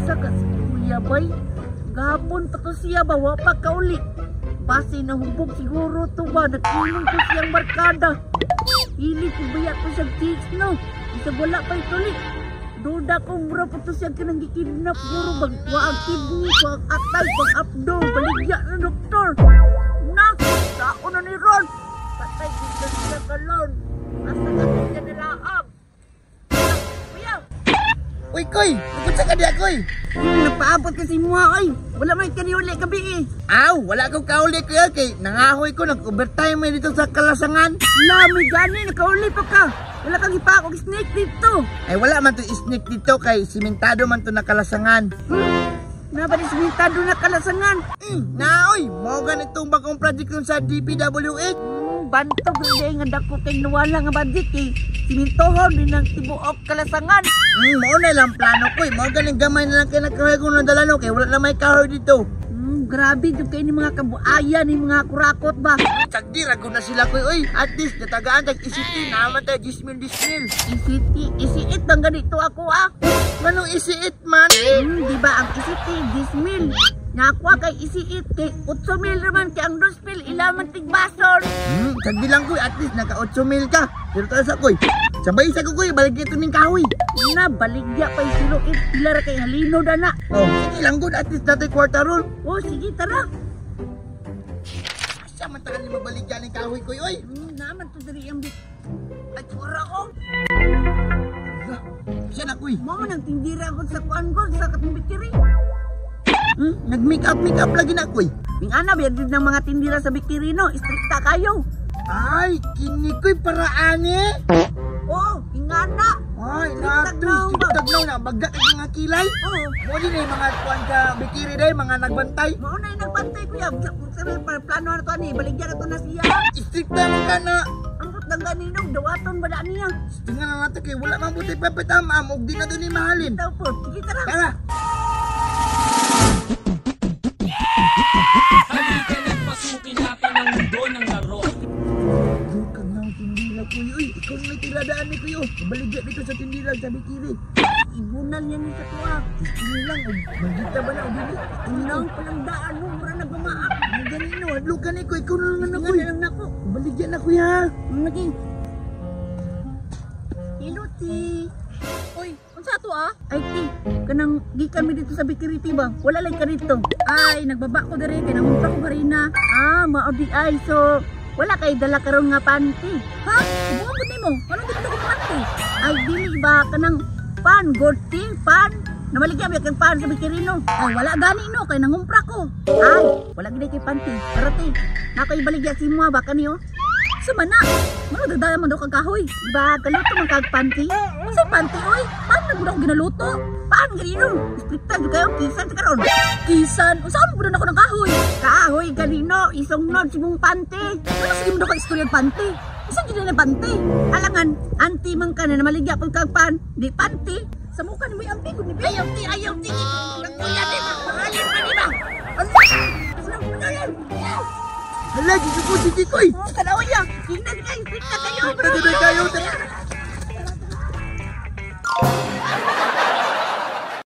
asa ka si Kuya Bay? Gapon pa to siya ba? Wapa ka uli. Base na hubog siguro to ba? Nagkinom ko siyang barkada. Ili ko baya ko siyang tics no. Isag wala pa ito ulit. Duda ko mura po to siyang kinanggikidnap. Guro bang waag kidney, waag atay, waag abdo. Baligya na doktor. Nak, sako na ni Ron. Patay kita sila kalon. Asa ka siya nilaab. Kuya! Uy, Koy! Pupunta ka diya, Koy! Napaabot kasi mua, oy. Wala may kaniuli kabi eh. Aw, wala akong kauli, Kuya, kay nangahoy ko, nag-overtime may dito sa Kalasangan. Lami gani, nakauli pa ka. Wala kang ipa akong snake dito. Ay, wala man to isnik dito, kay simentado man to na Kalasangan. Nabali simentado na Kalasangan. Naoy, mo ganitong bagong project yung sa DPWH. Bantog hindi nga dako kay nawala nga budget eh. Simintohon din ang tibuok Kalasangan. Mo na lang plano ko, mo ganing gamay na lang kay nagkahoy ko ng dalano, kay wala na may kahoy dito. Grabe dito kayo ni mga kabuayan, ni mga kurakot ba? Sagdi, rago na sila ko, oy. At least, natagaan, tag-isiti, naman tayo, dismil. Isiit bang ganito ako ah? Manong isiit man? Diba ang isiti, dismil. Nakwa kay isiit, kay 8,000 naman, kay ang 2,000, ilaman tigbason. Sagdi lang ko, at least, naka 8,000 ka. Pero tayo sa koy, sabay sa ko, balik dito ng kahoy. Na, baligya pa yung siluit, pilar kay halino na na. Oh, sige lang good, at least natin kwarta ron. Oh, sige, tara. Asa man tagal ni mabaligya ng kahoy ko, oy. Naman to dari ang bit. At wala ko. Siya na, kuy. Mo nang tindira ko sa kuan ko, sa katubikiri. Nag-make up lagi na, kuy. Ming ana, biyad din ng mga tindira sa bikiri, no? Istrikta kayo. Ay, kini ko'y paraane. Oh, ingana. Ay, nato, tagnaw na, bagda ka mga kilay. Oh. Mo din eh, mga kuwan ka bikiri day, mga nagbantay. Mao na yung nagbantay kuya. Sabi, plano na to ani, baligyan na to na siya. Istrikta mo ka na. Ang kutang ganinong, dawaton ba na niya? Tingnan na natin kay wala man buti papatamam, huwag din na doon ni mahalin. Ito po, sige tara. Tara. Halika nagpasukin natin ang mundo ng laro. Yung kang tindila ko uy, ikaw may tiradaan ni kuyo. Baligya dito sa tindila sa bikiri. Ibunan yan sa tuwa. Hindi lang, magita ba na, hindi? Unang palang daan mo, mura nagmamaak. Ang ganino, hadlo ka ni ko, ikaw na lang ako. Tingnan na lang nako. Baligya na kuya. Naging. Iluti. Uy, kung sa to ah? Ay ti, kanang gikan mi dito sa bikiri ba? Wala lang ka dito. Ay, nagbaba ko diri kay nangunta ko harina. Mao di ay so wala kay dala karon nga panty. Ha? Buwan gud nimo. Anong dito ko panty? Ay dili ba kanang pan gorting pan? Namaligya mi kang pan sa bikirino. Ay, wala gani no kay nangumpra ko. Ay, wala gid kay panty. Karate. Nakoy baligya si mo ba kaniyo? Sama na. Mano dagdayan man daw kag kahoy. Diba kaluto man kag panty? Sa panty oy. Paano na gud ako ginaluto? Paan ganino? Istrikta jud kayo kisan sa karon. Kisan, unsa mo gud ako ng kahoy? Kahoy ganino isungnod si mong panty. Ano sige mo daw ka istorya panty? Isa gid na panty. Alangan, anti man ka na maligya pag kag pan, di panty. Sa mukha ni mo ang pigo ni Ayaw ti. Nagkuya di ba? Mahalin pa di ba? Hala, dito po si Tikoy. Kanawa niya, tingnan kayo, tingnan kayo, bro. Tagaday kayo.